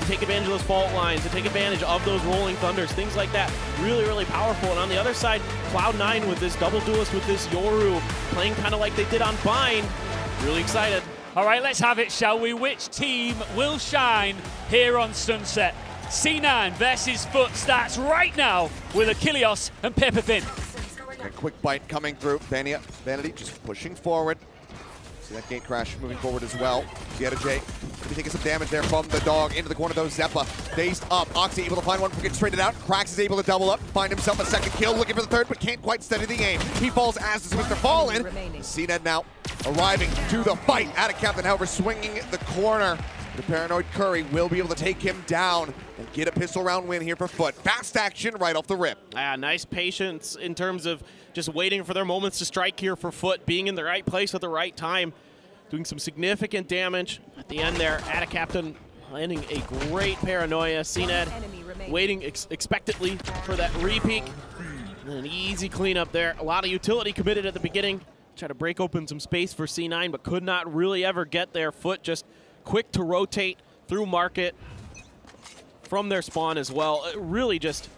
take advantage of those fault lines, to take advantage of those rolling thunders, things like that. Really, really powerful. And on the other side, Cloud9 with this double duelist with this Yoru, playing kind of like they did on Bind. Really excited. All right, let's have it, shall we? Which team will shine here on Sunset? C9 versus FUT starts right now with Achilles and Pepperfin. A quick bite coming through. Vanity just pushing forward. See that gate crash moving forward as well. Day2, maybe taking some damage there from the dog into the corner though. Zeppa phased up. Oxy able to find one, gets traded out. Cracks is able to double up, find himself a second kill, looking for the third, but can't quite steady the aim. He falls as does Mr. Fallen. CNED now arriving to the fight. Adacaptain, however, swinging the corner. The paranoid Curry will be able to take him down and get a pistol round win here for FUT. Fast action right off the rip. Nice patience in terms of just waiting for their moments to strike here for FUT, being in the right place at the right time, doing some significant damage at the end there. Adacaptain landing a great paranoia. CNED waiting expectantly for that repeat. And an easy cleanup there. A lot of utility committed at the beginning. Try to break open some space for C9, but could not really ever get there. FUT just quick to rotate through market from their spawn as well. Really just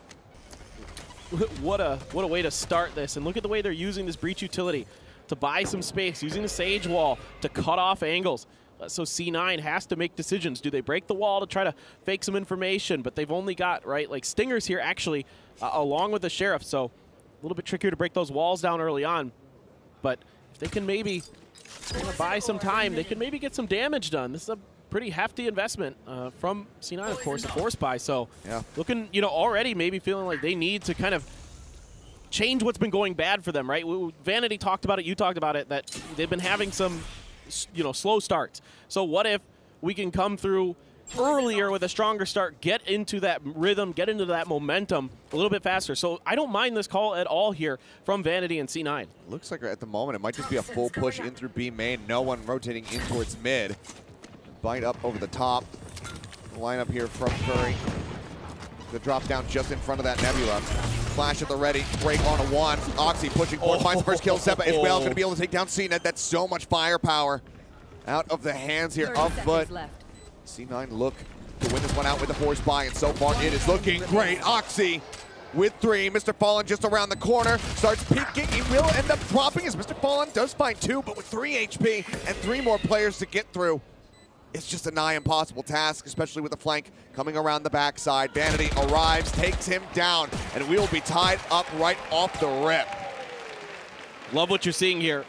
what a way to start this. And look at the way they're using this breach utility to buy some space, using the Sage Wall to cut off angles. So C9 has to make decisions. Do they break the wall to try to fake some information? But they've only got, right, like Stingers here actually, along with the Sheriff. So a little bit trickier to break those walls down early on. But if they can maybe buy some time, they can maybe get some damage done. This is a pretty hefty investment from C9, of course, a force buy. So yeah, looking, already maybe feeling like they need to kind of change what's been going bad for them, right? Vanity talked about it, you talked about it, that they've been having some, slow starts. So what if we can come through earlier with a stronger start, get into that rhythm, get into that momentum a little bit faster. So I don't mind this call at all here from Vanity and C9. Looks like at the moment it might just be a full push in through B main. No one rotating in towards mid. Bite up over the top. Lineup here from Curry. The drop down just in front of that Nebula. Flash at the ready, break on a one. Oxy pushing forward, finds the first kill. Zeppa as well, going to be able to take down CNED. That's so much firepower out of the hands here of FUT. C9 look to win this one out with the force buy, and so far it is looking great. Oxy with 3. Mr. Fallen just around the corner, starts peeking. He will end up dropping as Mr. Fallen does find 2, but with 3 HP and 3 more players to get through, it's just a nigh impossible task, especially with the flank coming around the backside. Vanity arrives, takes him down, and we will be tied up right off the rip. Love what you're seeing here.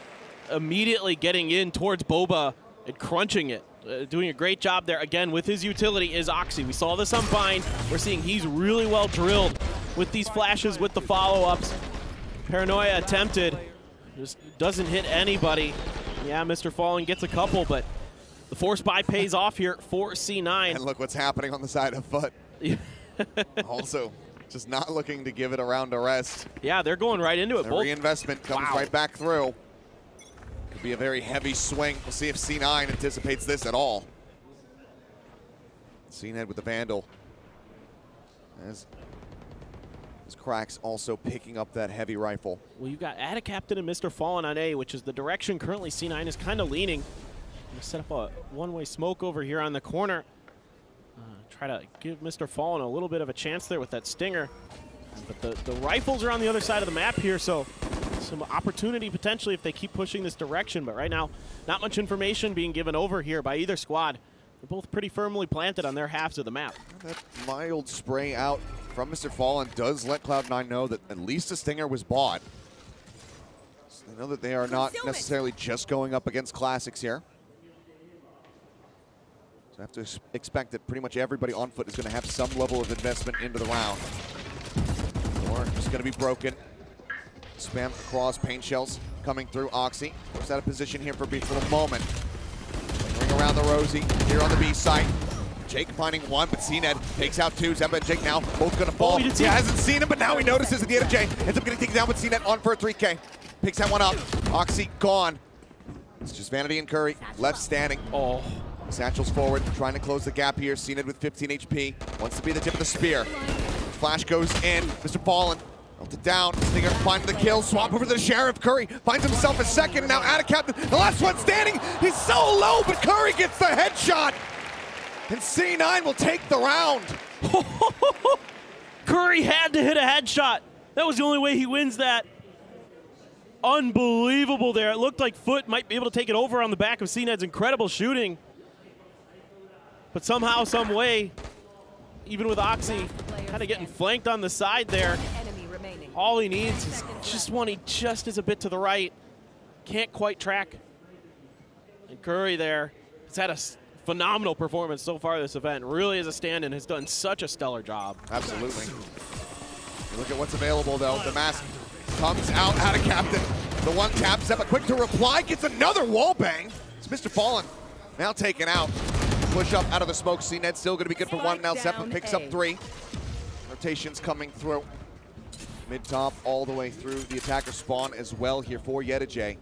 Immediately getting in towards Boba and crunching it. Doing a great job there. Again, with his utility is Oxy. We saw this on Bind. We're seeing he's really well drilled with these flashes, with the follow-ups. Paranoia attempted. Just doesn't hit anybody. Yeah, Mr. Fallen gets a couple, but the force buy pays off here for C9. And look what's happening on the side of FUT. Also, just not looking to give it a round of rest. Yeah, they're going right into it. The reinvestment comes right back through. Could be a very heavy swing. We'll see if C9 anticipates this at all. CNED with the Vandal. As Cracks also picking up that heavy rifle. Well, you've got Adacaptain and Mr. Fallen on A, which is the direction currently C9 is kind of leaning. Gonna set up a one-way smoke over here on the corner. Try to give Mr. Fallen a little bit of a chance there with that Stinger. But the rifles are on the other side of the map here, so some opportunity potentially if they keep pushing this direction. But right now, not much information being given over here by either squad. They're both pretty firmly planted on their halves of the map. That mild spray out from Mr. Fallen does let Cloud9 know that at least a Stinger was bought. So they know that they are not necessarily just going up against classics here. So I have to expect that pretty much everybody on FUT is going to have some level of investment into the round. Or it's going to be broken. Spam across, paint shells coming through. Oxy was out of position here for a brief little moment. Lingering around the Rosie here on the B site. Jake finding 1, but CNED takes out 2. Zeppa and Jake now both going to fall. He hasn't seen him, but now he notices at the end of Jay. Ends up getting taken down with CNED on for a 3K. Picks that one up. Oxy gone. It's just Vanity and Curry left standing. Oh. Satchel's forward, trying to close the gap here. CNED with 15 HP. Wants to be the tip of the spear. Flash goes in. Mr. Fallen melted down. Stinger finding the kill. Swap over to the Sheriff. Curry finds himself a second, and now Adacaptain, the last one standing. He's so low, but Curry gets the headshot. And C9 will take the round. Curry had to hit a headshot. That was the only way he wins that. Unbelievable there. It looked like FUT might be able to take it over on the back of CNED's incredible shooting. But somehow, some way, even with Oxy kind of getting flanked on the side there, all he needs is just one. He just is a bit to the right. Can't quite track. And Curry there has had a phenomenal performance so far this event. Really, as a stand-in, has done such a stellar job. Absolutely. Look at what's available, though. The mask comes out of Captain. The one tap step, a quick to reply, gets another wall bang. It's Mr. Fallen now taken out. Push up out of the smoke. CNED still going to be good for one. Now Zeppa picks up 3. Rotations coming through. Mid-top all the way through the attacker spawn as well here for Yedajay.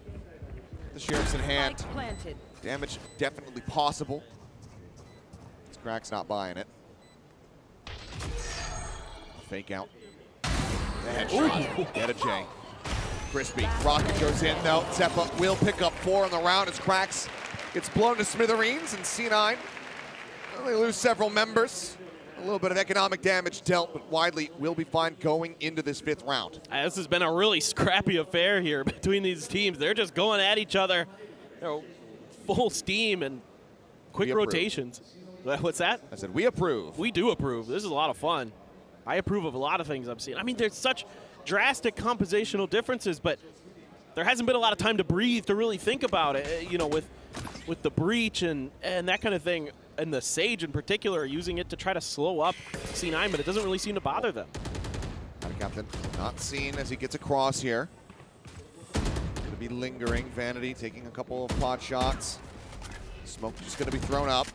The Sheriff's in hand. Damage definitely possible. This Crack's not buying it. Fake out. The headshot. Yedajay. Crispy. Rocket goes in though. Zeppa will pick up 4 on the round as Cracks gets blown to smithereens, and C9, well, they lose several members. A little bit of economic damage dealt, but Widely will be fine going into this 5th round. This has been a really scrappy affair here between these teams. They're just going at each other, you know, full steam and quick rotations. What's that? I said we approve. We do approve. This is a lot of fun. I approve of a lot of things I've seen. I mean, there's such drastic compositional differences, but there hasn't been a lot of time to breathe, to really think about it, you know, with the breach and that kind of thing, and the Sage in particular, using it to try to slow up C9, but it doesn't really seem to bother them. Captain not seen as he gets across here. Going to be lingering. Vanity taking a couple of pot shots. Smoke just going to be thrown up.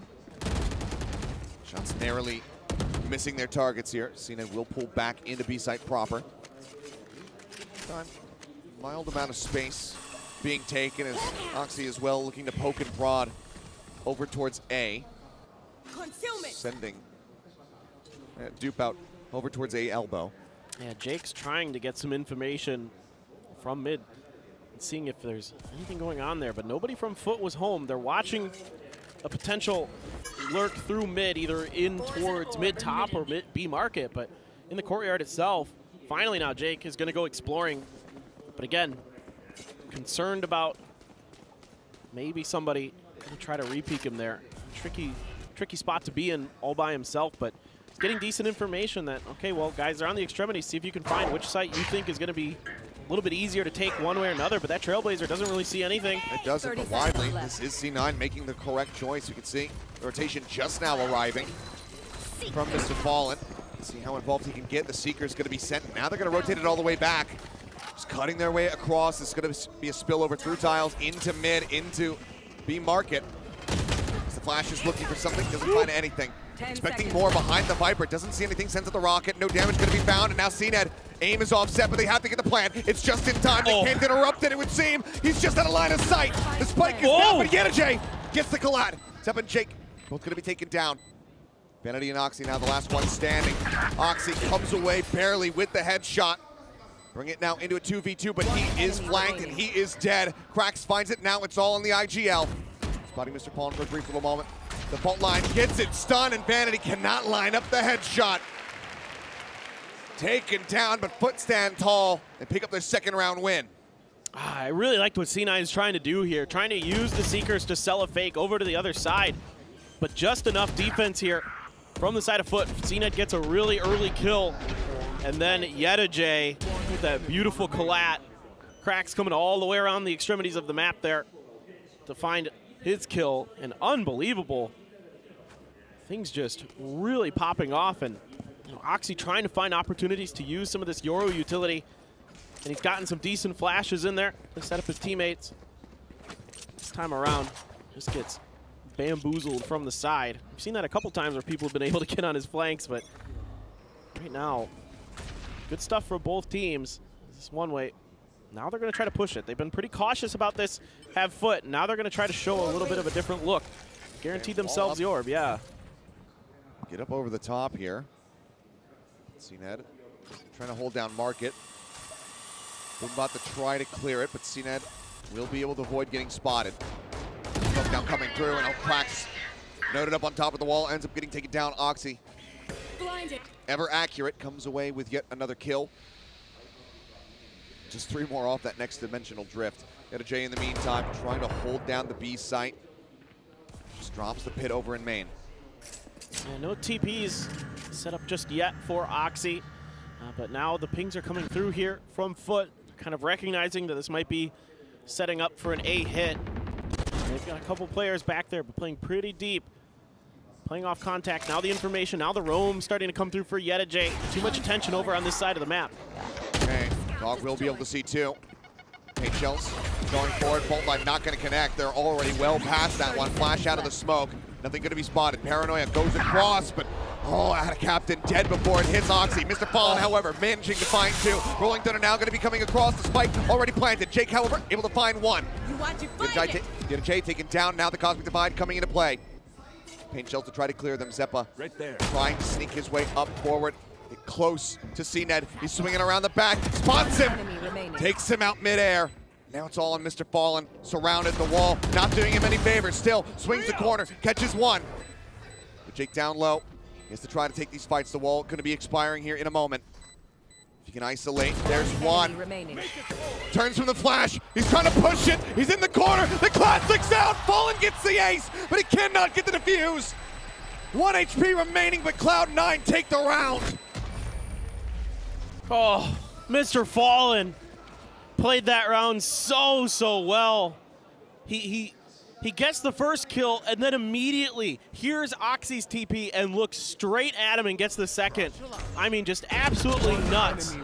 Shots narrowly missing their targets here. CNED will pull back into B site proper. Time, mild amount of space being taken as Oxy as well looking to poke and prod over towards A. Sending dupe out over towards A elbow. Yeah, Jake's trying to get some information from mid and seeing if there's anything going on there, but nobody from FUT was home. They're watching a potential lurk through mid, either in towards mid-top or B market, but in the courtyard itself, finally now Jake is going to go exploring. But again, concerned about maybe somebody will try to re-peek him there. Tricky spot to be in all by himself, but he's getting decent information that, okay, well, guys, they're on the extremities. See if you can find which site you think is going to be a little bit easier to take one way or another, but that Trailblazer doesn't really see anything. It doesn't, but Widely, this is C9 making the correct choice. You can see the rotation just now arriving from Mr. Fallen. See how involved he can get. The Seeker's going to be sent. Now they're going to rotate it all the way back. Just cutting their way across. It's going to be a spillover through tiles into mid, into B market. As the Flash is looking for something, doesn't find anything. Expecting more behind the Viper. Doesn't see anything, sends at the rocket. No damage going to be found, and now CNED. Aim is offset, but they have to get the plan. It's just in time. They can't interrupt it, it would seem. He's just out of line of sight. The spike is down, but Yedajay gets the collide. Zep and Jake both going to be taken down. Vanity and Oxy now the last one standing. Oxy comes away barely with the headshot. Bring it now into a 2v2, but he is flanked and he is dead. Cracks finds it now. It's all in the IGL. Spotting Mr. Pawn for a brief little moment. The fault line gets it stunned, and Vanity cannot line up the headshot. Taken down, but FUT stand tall and pick up their 2nd round win. I really liked what C9 is trying to do here, trying to use the Seekers to sell a fake over to the other side, but just enough defense here from the side of FUT. CNED gets a really early kill, and then Yedajay with that beautiful collat. Cracks coming all the way around the extremities of the map there to find his kill, and unbelievable. Things just really popping off, and you know, Oxy trying to find opportunities to use some of this Yoru utility, and he's gotten some decent flashes in there to set up his teammates. This time around, just gets bamboozled from the side. We've seen that a couple times where people have been able to get on his flanks, but right now, good stuff for both teams. This is one way. Now they're going to try to push it. They've been pretty cautious about this, have FUT. Now they're going to try to show a little bit of a different look. Guaranteed themselves the orb, yeah. Get up over the top here. CNED trying to hold down market. We're about to try to clear it, but CNED will be able to avoid getting spotted. Down coming through, and Cracks Noted up on top of the wall, ends up getting taken down. Oxy, Blinded. ever accurate, comes away with yet another kill. Just 3 more off that next dimensional drift. Got a J in the meantime, trying to hold down the B site. Just drops the pit over in main. Yeah, no TPs set up just yet for Oxy, but now the pings are coming through here from FUT, kind of recognizing that this might be setting up for an A hit. They've got a couple players back there, but playing pretty deep. Playing off contact, now the information, now the roam starting to come through for J. Too much attention over on this side of the map. Okay, Dog will be able to see 2. Paint shells going forward, bolt line not going to connect. They're already well past that one. Flash out of the smoke, nothing going to be spotted. Paranoia goes across, but out of Captain dead before it hits Oxy. Mr. Fallen, however, managing to find 2. Rolling Thunder now going to be coming across the spike, already planted. Jake, however, able to find 1. You want to find it. J taken down, now the Cosmic Divide coming into play. Paint shells to try to clear them. Zeppa right there, trying to sneak his way up forward. Get close to CNED. He's swinging around the back, spots him, takes him out midair. Now it's all on Mr. Fallen, surrounded the wall, not doing him any favors. Still swings the corner, catches 1. But Jake down low. He has to try to take these fights. The wall going to be expiring here in a moment. If you can isolate, there's 1. Turns from the flash. He's trying to push it. He's in the corner. The classic's out. Fallen gets the ace, but he cannot get the defuse. 1 HP remaining, but Cloud9 take the round. Oh, Mr. Fallen played that round so well. He gets the first kill and then immediately hears Oxy's TP and looks straight at him and gets the second. I mean, just absolutely nuts.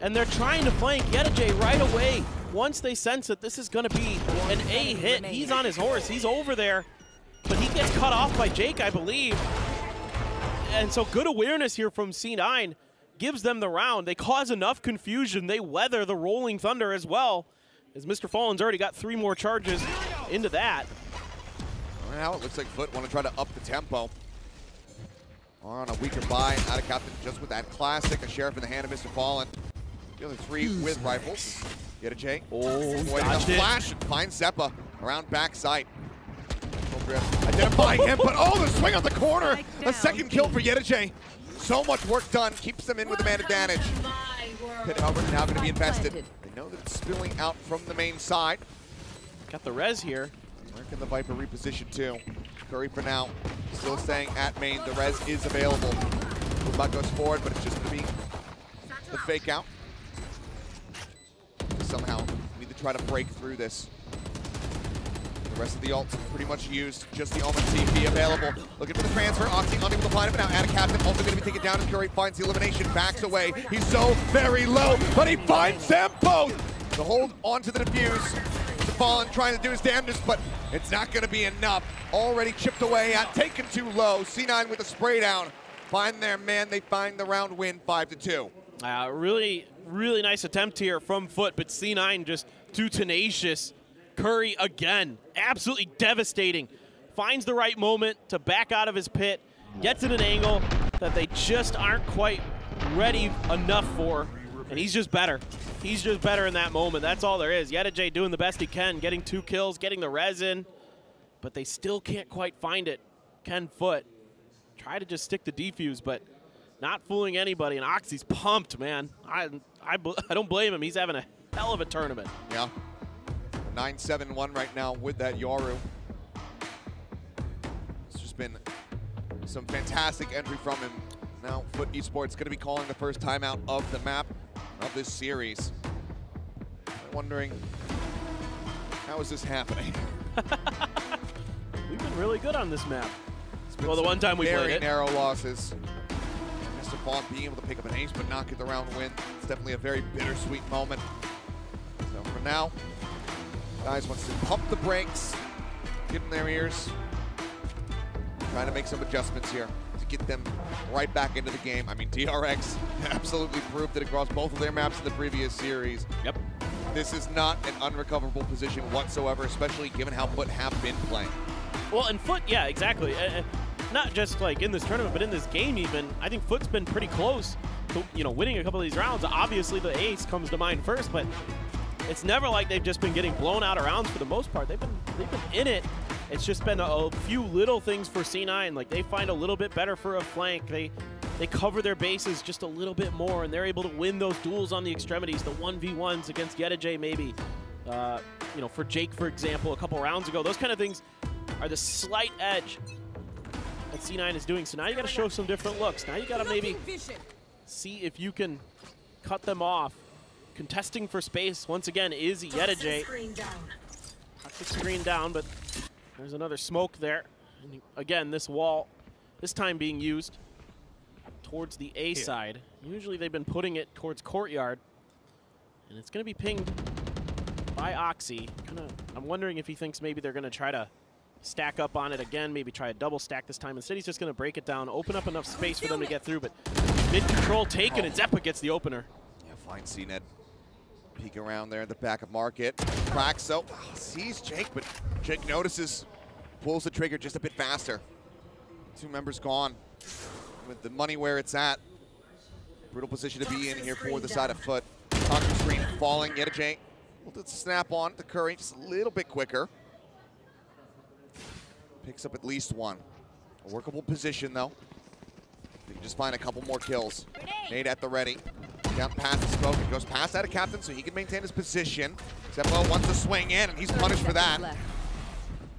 And they're trying to flank J right away. Once they sense that this is going to be an A hit, he's on his horse. He's over there, but he gets cut off by Jake, I believe. And so good awareness here from C9 gives them the round. They cause enough confusion. They weather the Rolling Thunder as well, as Mr. Fallen's already got 3 more charges into that. Now it looks like FUT want to try to up the tempo. On a weaker buy, out of Captain just with that classic, a sheriff in the hand of Mr. Fallen. The other 3 with rifles. J. Oh, dodged it. Flash and finds Zeppa around backside. Identifying him, but the swing on the corner. A second kill for J. So much work done, keeps them in with the man advantage. Pit, however, now going to be invested. They know that it's spilling out from the main side. Got the res here. Where can the Viper reposition to? Curry for now, still staying at main. The res is available. Mubak goes forward, but it's just going to be the fake out. Somehow, we need to try to break through this. The rest of the ults pretty much used. Just the Omen TP available. Looking for the transfer. Oxy unable to find it, but now out of Captain. Also going to be taken down, and Curry finds the elimination. Backs away. He's so very low, but he finds them both. The hold onto the defuse. The Fallen trying to do his damnedest, but it's not going to be enough. Already chipped away at, taken too low. C9 with a spray down. Find their man. They find the round win, 5-2. Really nice attempt here from FUT, but C9 just too tenacious. Curry again, absolutely devastating. Finds the right moment to back out of his pit, gets in an angle that they just aren't quite ready enough for, and he's just better. He's just better in that moment. That's all there is. J doing the best he can, getting 2 kills, getting the res in, but they still can't quite find it. Can FUT try to just stick the defuse, but not fooling anybody, and Oxy's pumped, man. I don't blame him. He's having a hell of a tournament. Yeah. 9-7-1 right now with that Yoru. It's just been some fantastic entry from him. Now FUT Esports going to be calling the first timeout of the map of this series. I'm wondering, how is this happening? We've been really good on this map. Well, the one time we played it. Very narrow losses. Mr. Fallen being able to pick up an ace but not get the round win. It's definitely a very bittersweet moment. So for now, guys wants to pump the brakes, get in their ears, trying to make some adjustments here to get them right back into the game. I mean, DRX absolutely proved it across both of their maps in the previous series. Yep. This is not an unrecoverable position whatsoever, especially given how FUT have been playing. Well, and FUT, yeah, exactly. Not just like in this tournament, but in this game even. I think FUT's been pretty close to, winning a couple of these rounds. Obviously, the ace comes to mind first, but it's never like they've just been getting blown out of rounds for the most part. They've been in it It's just been a few little things for C9. Like, they find a little bit better for a flank. They cover their bases just a little bit more, and they're able to win those duels on the extremities, the 1v1s against Yedajay maybe. You know, for Jake, for example, a couple rounds ago. Those kind of things are the slight edge that C9 is doing. So now you got to show some different looks. Now you got to maybe see if you can cut them off. Contesting for space, once again, is Yedajay. Toxic screen down, but there's another smoke there. And again, this wall, this time being used towards the A side. Usually they've been putting it towards courtyard. And it's going to be pinged by Oxy. I'm wondering if he thinks maybe they're going to try to stack up on it again, maybe try a double stack this time. Instead, he's just going to break it down, open up enough space for them to get through. But mid-control taken, and Zeppa gets the opener. Yeah, fine CNED. Peek around there at the back of market. Cracks, so sees Jake, but Jake notices, pulls the trigger just a bit faster. 2 members gone with the money where it's at. Brutal position to be in here for the side of FUT. Toxic screen falling, Yedajay will snap on the Curry just a little bit quicker. Picks up at least one. A workable position though. They can just find a couple more kills. Nade at the ready. Down past the smoke, and goes past that of Captain so he can maintain his position. Zeppa wants to swing in, and he's punished for that.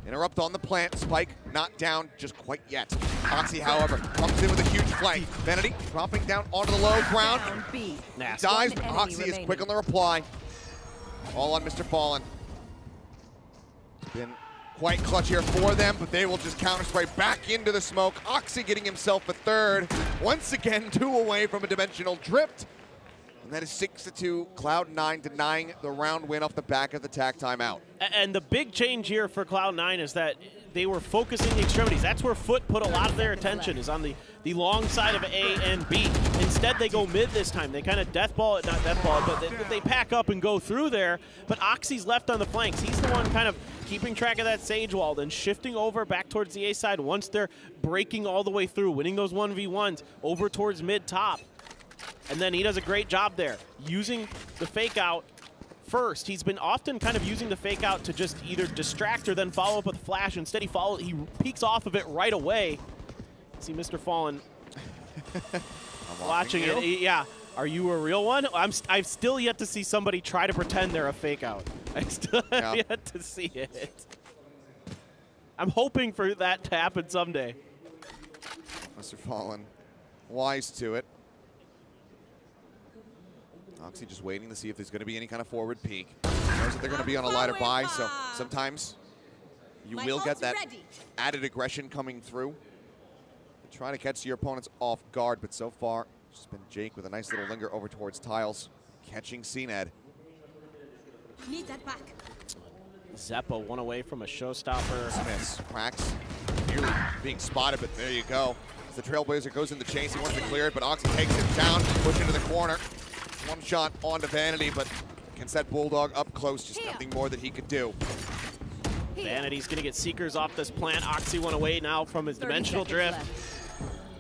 Interrupt on the plant. Spike not down just quite yet. Oxy, however, comes in with a huge flank. Vanity dropping down onto the low ground. Dies, but Oxy is quick on the reply. All on Mr. Fallen. It's been quite clutch here for them, but they will just counter spray back into the smoke. Oxy getting himself a third. Once again, 2 away from a dimensional drift. And that is 6-2, Cloud9 denying the round win off the back of the tack timeout. And the big change here for Cloud9 is that they were focusing the extremities. That's where FUT put a lot of their attention, is on the long side of A and B. Instead, they go mid this time. They kind of deathball it, not deathball it, but they pack up and go through there. But Oxy's left on the flanks. He's the one kind of keeping track of that Sage wall, then shifting over back towards the A side once they're breaking all the way through, winning those 1v1s over towards mid-top. And then he does a great job there, using the fake out first. He's been often kind of using the fake out to just either distract or then follow up with a flash. Instead, he peeks off of it right away. See Mr. Fallen watching it. Yeah. Are you a real one? I've still yet to see somebody try to pretend they're a fake out. I still have yet to see it. I'm hoping for that to happen someday. Mr. Fallen, wise to it. Oxy just waiting to see if there's going to be any kind of forward peek. Knows that they're going to be on a lighter buy, so sometimes you will get that added aggression coming through. Trying to catch your opponents off guard, but so far, it's just been Jake with a nice little linger over towards Tiles, catching CNED. Need that back. Zeppa one away from a showstopper. Smiths cracks, nearly being spotted, but there you go. As the Trailblazer goes in the chase, he wants to clear it, but Oxy takes it down, push into the corner. One shot onto Vanity, but can set Bulldog up close, just nothing more that he could do. Vanity's gonna get Seekers off this plant. Oxy one away now from his dimensional drift.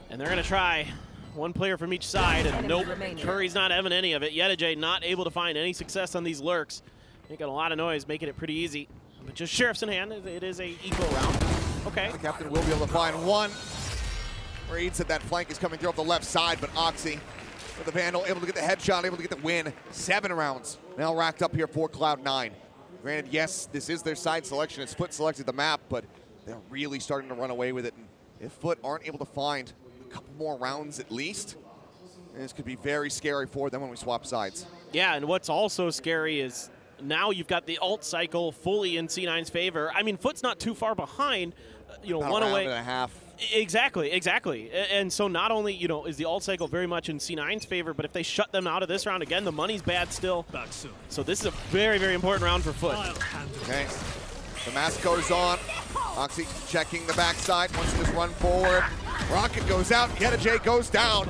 And they're gonna try one player from each side, and nope, Curry's not having any of it. Yedajay not able to find any success on these lurks. Making a lot of noise, making it pretty easy. But just Sheriff's in hand, it is a equal round. Okay. The Captain will be able to find one. Reads that that flank is coming through off the left side, but Oxy with the Vandal able to get the headshot, able to get the win. 7 rounds now racked up here for Cloud9. Granted, yes, this is their side selection. It's FUT selected the map, but they're really starting to run away with it. And if FUT aren't able to find a couple more rounds at least, this could be very scary for them when we swap sides. Yeah, and what's also scary is now you've got the ult cycle fully in C9's favor. I mean, FUT's not too far behind. You know, About one a round away. and a half. Exactly, exactly. And so not only, you know, is the ult cycle very much in C9's favor, but if they shut them out of this round again, the money's bad still. Back soon. So this is a very, very important round for FUT. Okay, the mask goes on. Oxy checking the backside, wants to just run forward. Rocket goes out, Yedajay goes down.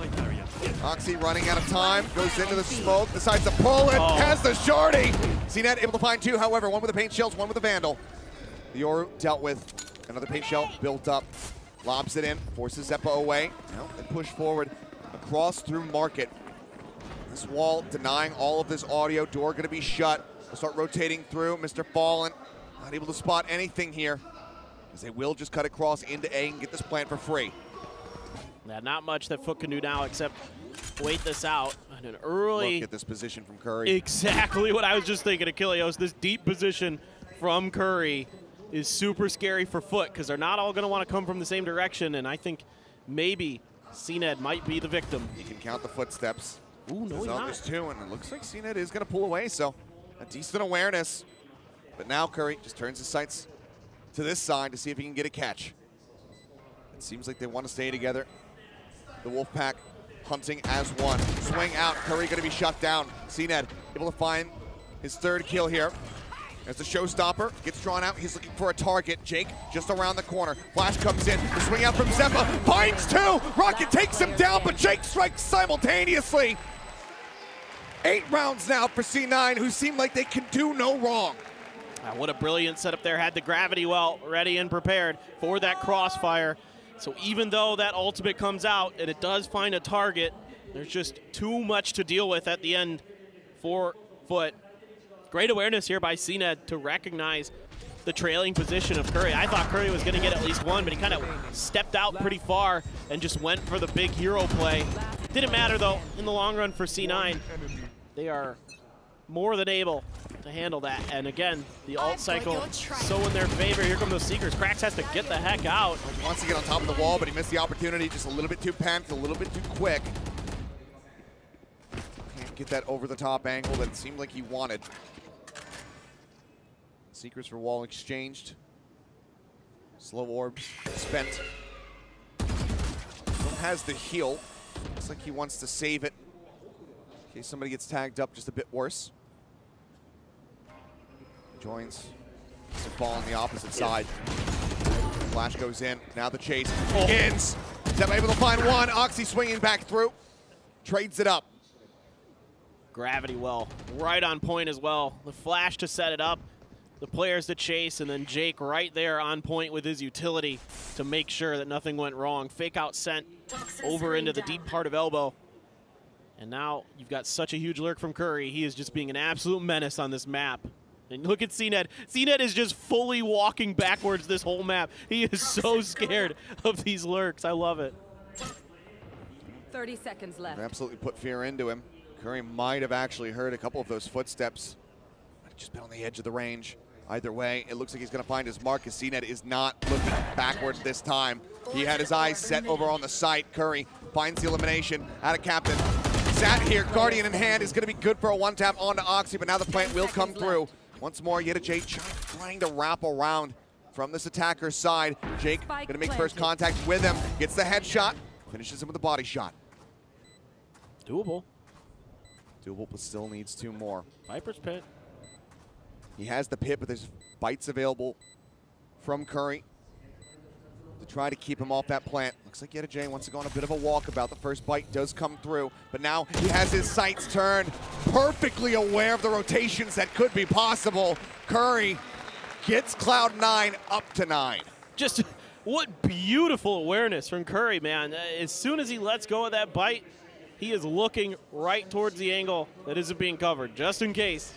Oxy running out of time, goes into the smoke, decides to pull it, has the shorty. CNED able to find 2, however, one with the paint shells, one with the Vandal. The Yoru dealt with, another paint shell built up. Lobs it in, forces Zeppa away. Now they push forward across through market. This wall denying all of this audio. Door gonna be shut. We'll start rotating through. Mr. Fallen not able to spot anything here. as they will just cut across into A and get this plant for free. Yeah, not much that FUT can do now except wait this out. And an early... Look at this position from Curry. Exactly what I was just thinking, Achilleos. This deep position from Curry is super scary for FUT because they're not all going to want to come from the same direction, and I think maybe CNED might be the victim. He can count the footsteps. Ooh, no, he's not. There's two, and it looks like CNED is going to pull away, so a decent awareness. But now Curry just turns his sights to this side to see if he can get a catch. It seems like they want to stay together. The Wolfpack hunting as one. Swing out, Curry going to be shut down. CNED able to find his third kill here. As the showstopper gets drawn out, he's looking for a target. Jake just around the corner. Flash comes in, the swing out from Zeppa, finds two! Rocket takes him down, but Jake strikes simultaneously. 8 rounds now for C9, who seem like they can do no wrong. What a brilliant setup there. Had the gravity well ready and prepared for that crossfire. So even though that ultimate comes out and it does find a target, there's just too much to deal with at the end for FUT. Great awareness here by CNED to recognize the trailing position of Curry. I thought Curry was going to get at least one, but he kind of stepped out pretty far and just went for the big hero play. Didn't matter, though, in the long run for C9. They are more than able to handle that. And again, the ult cycle so in their favor. Here come those Seekers. Krax has to get the heck out. He wants to get on top of the wall, but he missed the opportunity. Just a little bit too panicked, a little bit too quick. Can't get that over-the-top angle that it seemed like he wanted. Seekers for wall exchanged. Slow orb spent. Still has the heal. Looks like he wants to save it in case somebody gets tagged up just a bit worse. Joins. It's a ball on the opposite side. Flash goes in. Now the chase begins. Zeppa able to find one. Oxy swinging back through. Trades it up. Gravity well, right on point as well. The flash to set it up. The players to chase, and then Jake right there on point with his utility to make sure that nothing went wrong. Fake out sent over into the deep part of elbow. And now you've got such a huge lurk from Curry. He is just being an absolute menace on this map. And look at CNED. CNED is just fully walking backwards this whole map. He is so scared of these lurks. I love it. 30 seconds left. Absolutely put fear into him. Curry might have actually heard a couple of those footsteps. Might have just been on the edge of the range. Either way, it looks like he's going to find his mark, as CNED is not looking backwards this time. He had his eyes set over on the site. Curry finds the elimination out of Captain. Sat here, Guardian in hand, is going to be good for a one-tap onto Oxy, but now the plant will come through. Once more, Jake trying to wrap around from this attacker's side. Jake going to make first contact with him, gets the headshot, finishes him with a body shot. Doable. Doable, but still needs 2 more. Viper's Pit. He has the pit, but there's bites available from Curry to try to keep him off that plant. Looks like Jay wants to go on a bit of a walkabout. The first bite does come through, but now he has his sights turned, perfectly aware of the rotations that could be possible. Curry gets Cloud9 up to 9. Just what beautiful awareness from Curry, man. As soon as he lets go of that bite, he is looking right towards the angle that isn't being covered, just in case.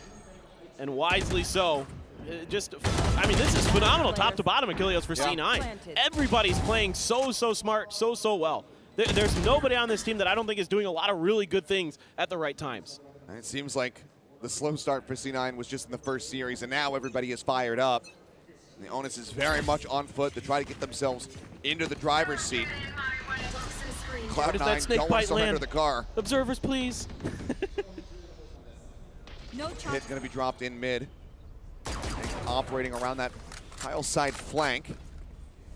And wisely so. I mean, this is phenomenal top to bottom, Achilleos, for C9. Everybody's playing so smart, so well. There's nobody on this team that I don't think is doing a lot of really good things at the right times. And it seems like the slow start for C9 was just in the first series, and now everybody is fired up. And the onus is very much on FUT to try to get themselves into the driver's seat. Cloud9 don't want to surrender the car. Observers, please. Hit going to be dropped in mid. Operating around that tile side flank.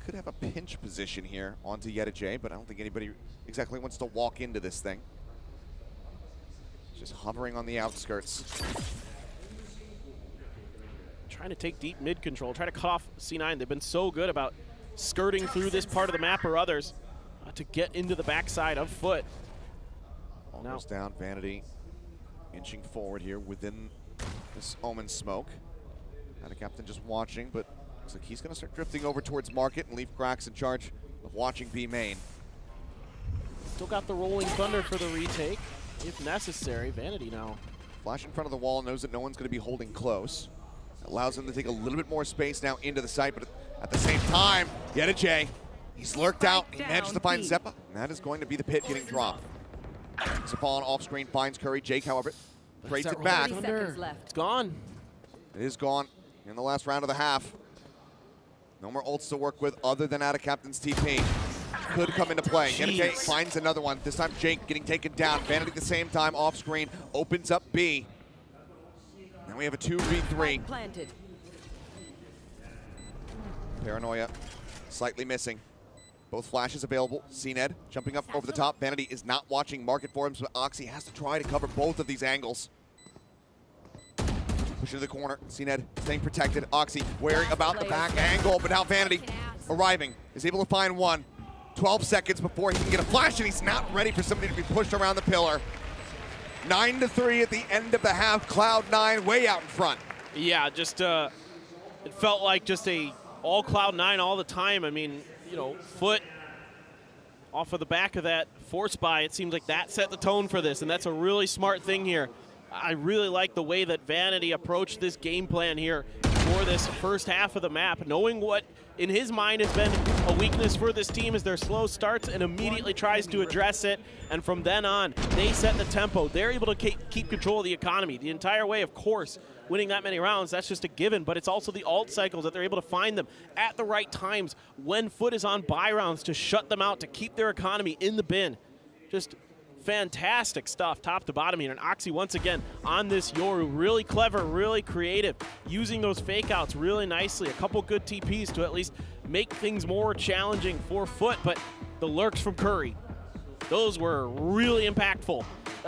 Could have a pinch position here onto Jay, but I don't think anybody exactly wants to walk into this thing. Just hovering on the outskirts. Trying to take deep mid control, try to cut off C9. They've been so good about skirting through this part of the map or others to get into the backside of FUT. Almost down, Vanity inching forward here within this Omen smoke. And the captain just watching, but looks like he's going to start drifting over towards Market and leave Krax in charge of watching B main. Still got the Rolling Thunder for the retake, if necessary. Vanity now. Flash in front of the wall, knows that no one's going to be holding close. Allows him to take a little bit more space now into the site, but At the same time, Day2, he's lurked out. He manages to find Zepa, and that is going to be the pit getting dropped. Zapon off screen finds Curry. Jake, however, trades it back. It's gone. It is gone in the last round of the half. No more ults to work with other than out of Captain's TP. Could come into play. Day2 finds another one. This time Jake getting taken down. Vanity at the same time off screen. Opens up B. Now we have a 2v3. Paranoia slightly missing. Both flashes available. CNED jumping up over the top. Vanity is not watching market for him, so Oxy has to try to cover both of these angles. Push into the corner. CNED staying protected. Oxy wary about the back angle, but now Vanity arriving is able to find one. 12 seconds before he can get a flash, and he's not ready for somebody to be pushed around the pillar. 9-3 at the end of the half. Cloud9 way out in front. Yeah, just it felt like just a all Cloud9 all the time. I mean, you know, FUT off of the back of that force buy, it seems like that set the tone for this, and that's a really smart thing here. I really like the way that Vanity approached this game plan here for this first half of the map, knowing what in his mind has been a weakness for this team is their slow starts, and immediately tries to address it. And from then on, they set the tempo. They're able to keep control of the economy the entire way. Of course, winning that many rounds, that's just a given, but it's also the ult cycles that they're able to find them at the right times when FUT is on buy rounds to shut them out, to keep their economy in the bin. Just fantastic stuff, top to bottom here. And Oxy, once again, on this Yoru, really clever, really creative, using those fake outs really nicely. A couple good TPs to at least make things more challenging for FUT, but the lurks from Curry, those were really impactful.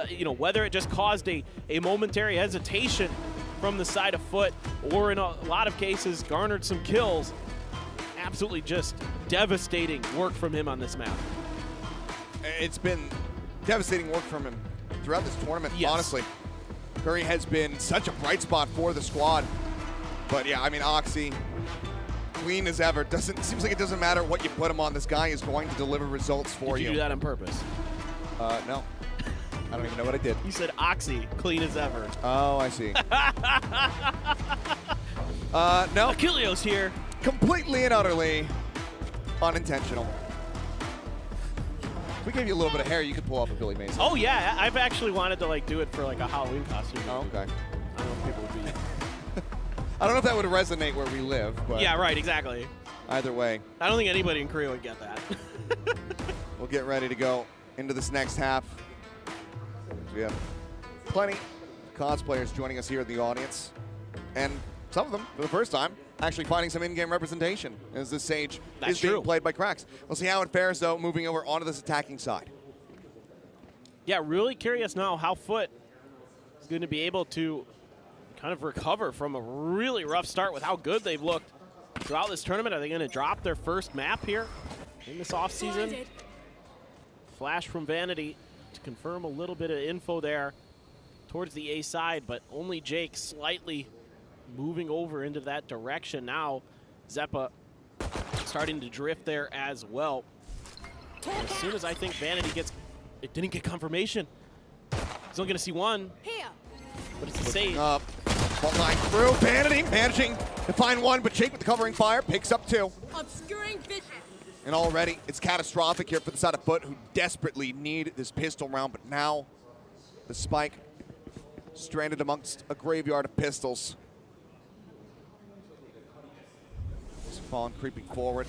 You know, whether it just caused a momentary hesitation from the side of FUT, or in a lot of cases garnered some kills, absolutely just devastating work from him on this map. It's been devastating work from him throughout this tournament, yes. Honestly. Curry has been such a bright spot for the squad. But yeah, I mean, Oxy, clean as ever. Seems like it doesn't matter what you put him on. This guy is going to deliver results for you. Did you do that on purpose? No. I don't even know what I did. You said Oxy, clean as ever. Oh, I see. No. Achilleos here. Completely and utterly unintentional. If we gave you a little bit of hair, you could pull off a Billy Mason. Oh yeah, I've actually wanted to like do it for like a Halloween costume. Oh, okay. I don't know if people would be. I don't know if that would resonate where we live, but Yeah, right, exactly. Either way. I don't think anybody in Korea would get that. We'll get ready to go into this next half. We have plenty of cosplayers joining us here in the audience, and some of them, for the first time, actually finding some in-game representation as this Sage is being played by Cracks. We'll see how it fares, though, moving over onto this attacking side. Yeah, really curious now how FUT is going to be able to kind of recover from a really rough start with how good they've looked throughout this tournament. Are they going to drop their first map here in this offseason? Flash from Vanity to confirm a little bit of info there towards the A side, but only Jake slightly moving over into that direction now. Zepa starting to drift there as well. As soon as I think Vanity gets, it didn't get confirmation. He's only going to see one, but it's a save. Up, fault line through. Vanity managing to find one, but Jake with the covering fire picks up two. Obscuring vision. And already it's catastrophic here for the side of FUT, who desperately need this pistol round, but now the spike stranded amongst a graveyard of pistols. Spawn creeping forward.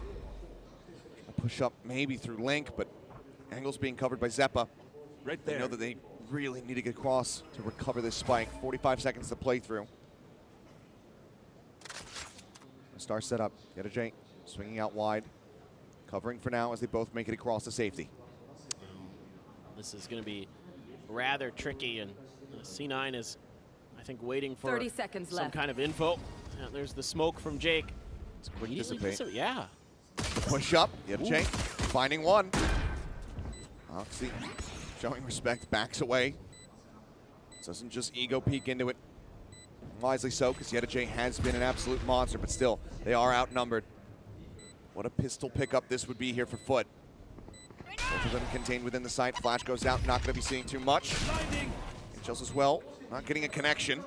Push up maybe through Link, but angle's being covered by Zepa. Right there. They know that they really need to get across to recover this spike. 45 seconds to play through. Star set up. Day2 swinging out wide. Covering for now as they both make it across to safety. This is going to be rather tricky, and C9 is, I think, waiting for 30 seconds some left. kind of info. There's the smoke from Jake. It's Dissipate. Yeah. Push up. Day2 finding one. Oxy showing respect, backs away. Doesn't just ego peek into it. Wisely so, because Day2 has been an absolute monster, but still, they are outnumbered. What a pistol pickup this would be here for FUT. Both of them contained within the site. Flash goes out, not going to be seeing too much. Just as well, not getting a connection.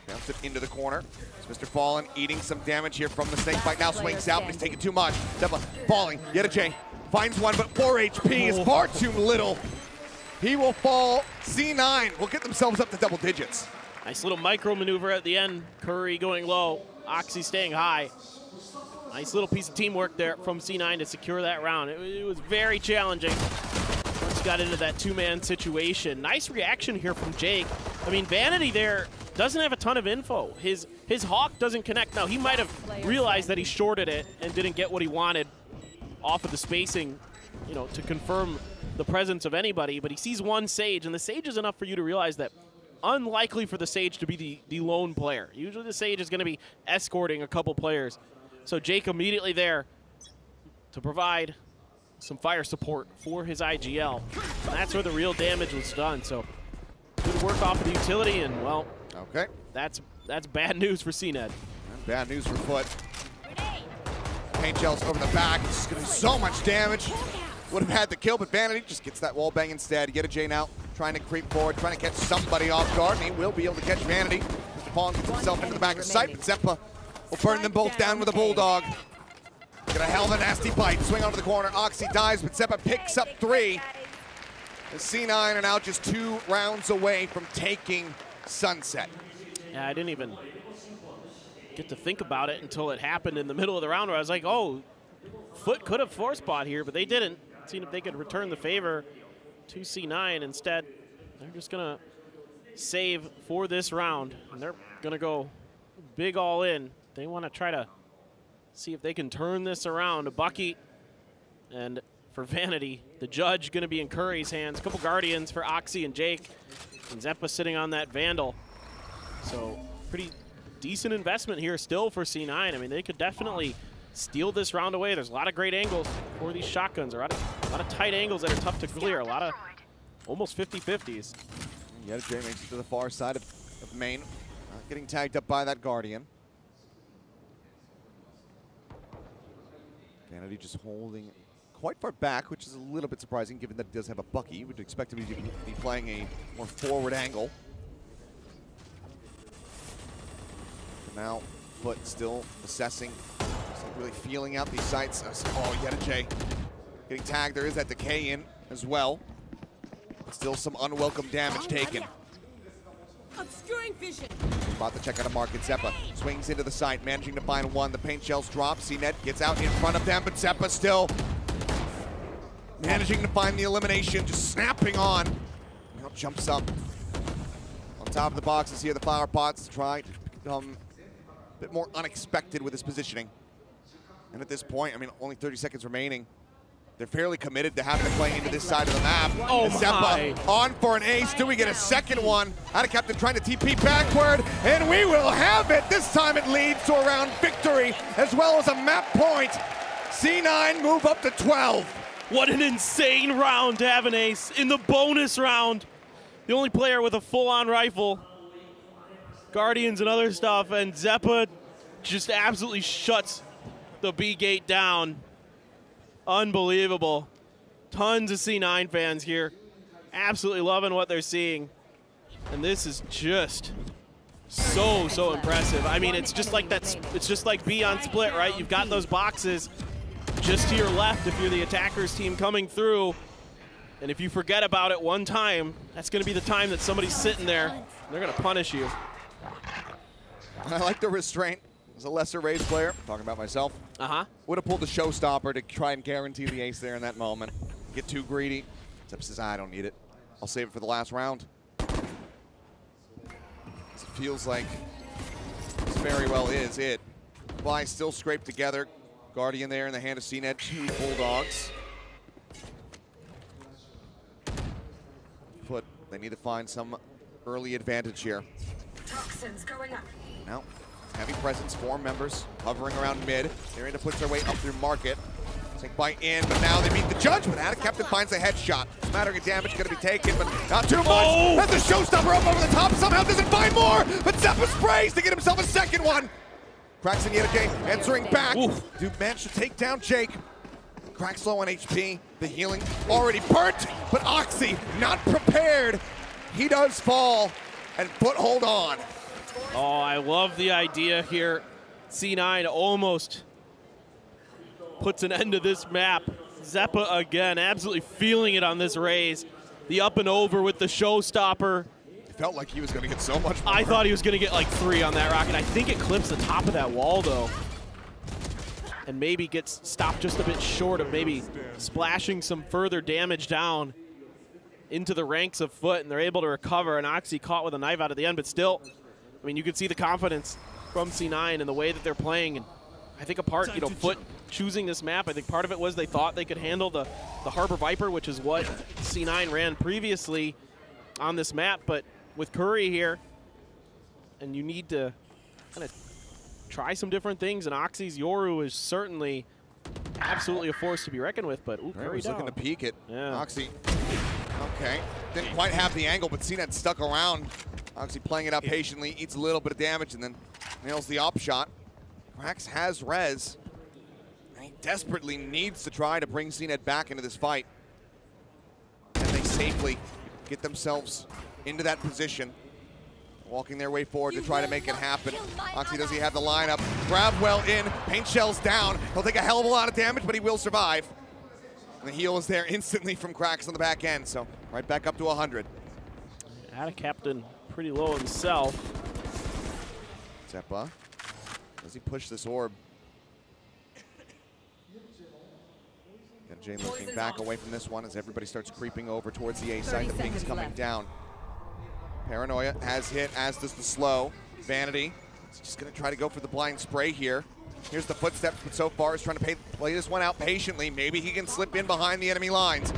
Bounce it into the corner. It's Mr. Fallen eating some damage here from the snake bite. Now swings out, but he's taking too much. Zeppa falling, yet a J. Finds one, but 4 HP is far too little. He will fall. C9 will get themselves up to double digits. Nice little micro maneuver at the end. Curry going low, Oxy staying high. Nice little piece of teamwork there from C9 to secure that round. It was very challenging once you got into that two-man situation. Nice reaction here from Jake. I mean, Vanity there doesn't have a ton of info. His Hawk doesn't connect. Now, he might have realized that he shorted it and didn't get what he wanted off of the spacing, you know, to confirm the presence of anybody, but he sees one Sage, and the Sage is enough for you to realize that unlikely for the Sage to be the lone player. Usually the Sage is going to be escorting a couple players. So Jake immediately there to provide some fire support for his IGL. And that's where the real damage was done. So good work off of the utility, and well, okay, that's bad news for CNED. And bad news for FUT. Paint shells over the back. It's just going to be so much damage. Would have had the kill, but Vanity just gets that wall bang instead. Get a J now, trying to creep forward, trying to catch somebody off guard, and he will be able to catch Vanity. Mr. Paul gets himself into the back of sight, but Zeppa will burn them both down with a Bulldog. Get a hell of a nasty bite. Swing onto the corner. Oxy dies, but Zeppa picks up 3. The C9 are now just 2 rounds away from taking Sunset. Yeah, I didn't even get to think about it until it happened in the middle of the round where I was like, oh, FUT could have force bought here, but they didn't. Seeing if they could return the favor to C9. Instead, they're just going to save for this round, and they're going to go big all in. They want to try to see if they can turn this around. A Bucky, and for Vanity, the judge going to be in Curry's hands. A couple Guardians for Oxy and Jake, and Zeppa sitting on that Vandal. So pretty decent investment here still for C9. I mean, they could definitely steal this round away. There's a lot of great angles for these shotguns. A lot of tight angles that are tough to clear. A lot of almost 50-50s. Yeah, Jay makes it to the far side of main. Not getting tagged up by that Guardian. Vanity just holding quite far back, which is a little bit surprising given that he does have a Bucky. You would expect him to be playing a more forward angle. But now, FUT still assessing, really feeling out these sites. Oh, yet a J. Getting tagged, there is that decay in as well. But still some unwelcome damage taken. Obscuring vision. About to check out a market. Zeppa swings into the site, managing to find one. The paint shells drop. CNET gets out in front of them, but Zeppa still managing to find the elimination, just snapping on. Now jumps up on top of the boxes here. The flower pots try to become a bit more unexpected with his positioning. And at this point, I mean, only 30 seconds remaining. They're fairly committed to having to play into this side of the map. Oh, Zeppa on for an ace. Do we get a second one? Out of Captain trying to TP backward, and we will have it. This time it leads to a round victory, as well as a map point. C9 move up to 12. What an insane round to have an ace in the bonus round. The only player with a full-on rifle. Guardians and other stuff, and Zeppa just absolutely shuts the B gate down. Unbelievable. Tons of C9 fans here. Absolutely loving what they're seeing. And this is just so impressive. I mean, it's just like it's just like B on split, right? You've got those boxes just to your left if you're the attackers team coming through. And if you forget about it one time, that's going to be the time that somebody's sitting there. And they're going to punish you. I like the restraint. As a lesser raised player, talking about myself, would have pulled the showstopper to try and guarantee the ace there in that moment. Get too greedy. Zeppa says, I don't need it. I'll save it for the last round. It feels like this very well is it. Fly still scraped together. Guardian there in the hand of CNET. 2 Bulldogs. FUT, they need to find some early advantage here. Toxins going up. Now, heavy presence, 4 members hovering around mid. They're in to push their way up through market. Take bite in, but now they meet the judge. But Attic Captain finds a headshot. Smattering of damage going to be taken, but not too much. That's the showstopper up over the top. Somehow doesn't find more, but Zeppa sprays to get himself a second one. Cracks in yet again, answering back. Duke managed to take down Jake. Cracks low on HP. The healing already burnt, but Oxy not prepared. He does fall, and FUT hold on. Oh, I love the idea here. C9 almost puts an end to this map. Zeppa again, absolutely feeling it on this raise. The up and over with the showstopper. It felt like he was going to get so much more. I thought he was going to get like 3 on that rocket. I think it clips the top of that wall though. And maybe gets stopped just a bit short of maybe splashing some further damage down into the ranks of FUT, and they're able to recover. And Oxy caught with a knife out at the end, but still, I mean, you can see the confidence from C9 and the way that they're playing. And I think a part, you know, FUT choosing this map, I think part of it was they thought they could handle the Harbor Viper, which is what C9 ran previously on this map. But with Curry here, and you need to kind of try some different things, and Oxy's Yoru is certainly absolutely a force to be reckoned with. But ooh, Curry looking to peek it. Yeah. Oxy, okay, didn't quite have the angle, but C9 stuck around. Oxy playing it up patiently, eats a little bit of damage, and then nails the op shot. Krax has res. He desperately needs to try to bring C9 back into this fight. And they safely get themselves into that position, walking their way forward to try to make it happen. Oxy, does he have the lineup? Grab well in, paint shells down. He'll take a hell of a lot of damage, but he will survive. And the heal is there instantly from Krax on the back end, so right back up to 100. Had a captain pretty low himself. Zeppa, does he push this orb? And Jane looking back away from this one as everybody starts creeping over towards the A site. The ping's coming down. Paranoia has hit, as does the slow. Vanity is just going to try to go for the blind spray here. Here's the footsteps, but so far is trying to play this one out patiently. Maybe he can slip in behind the enemy lines.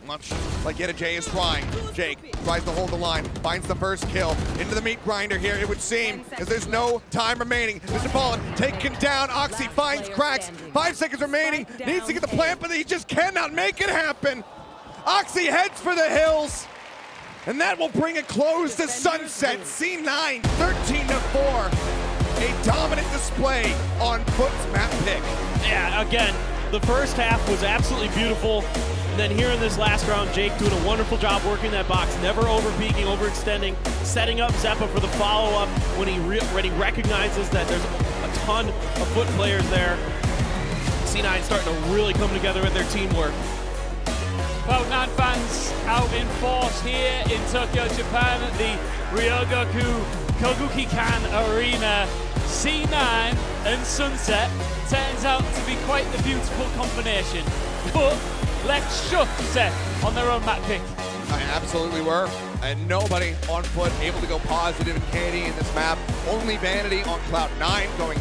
Much like Yetta J is trying. Jake tries to hold the line, finds the first kill. Into the meat grinder here, it would seem, because there's no time remaining. Mr. Ballin taken down. Oxy finds Krax. 5 seconds remaining. Needs to get the plant, but he just cannot make it happen. Oxy heads for the hills. And that will bring a close to Sunset. C9, 13-4. A dominant display on FUT's map pick. Yeah, again, the first half was absolutely beautiful. And then here in this last round, Jake doing a wonderful job working that box, never over-peaking, overextending, setting up Zeppa for the follow-up when he recognizes that there's a ton of FUT players there. C9 starting to really come together with their teamwork. Cloud9 fans out in force here in Tokyo, Japan at the Ryogoku Koguki-kan Arena. C9 and Sunset turns out to be quite the beautiful combination. But let's shook set on their own map pick. I absolutely were. And nobody on FUT able to go positive in KD in this map. Only Vanity on Cloud9 going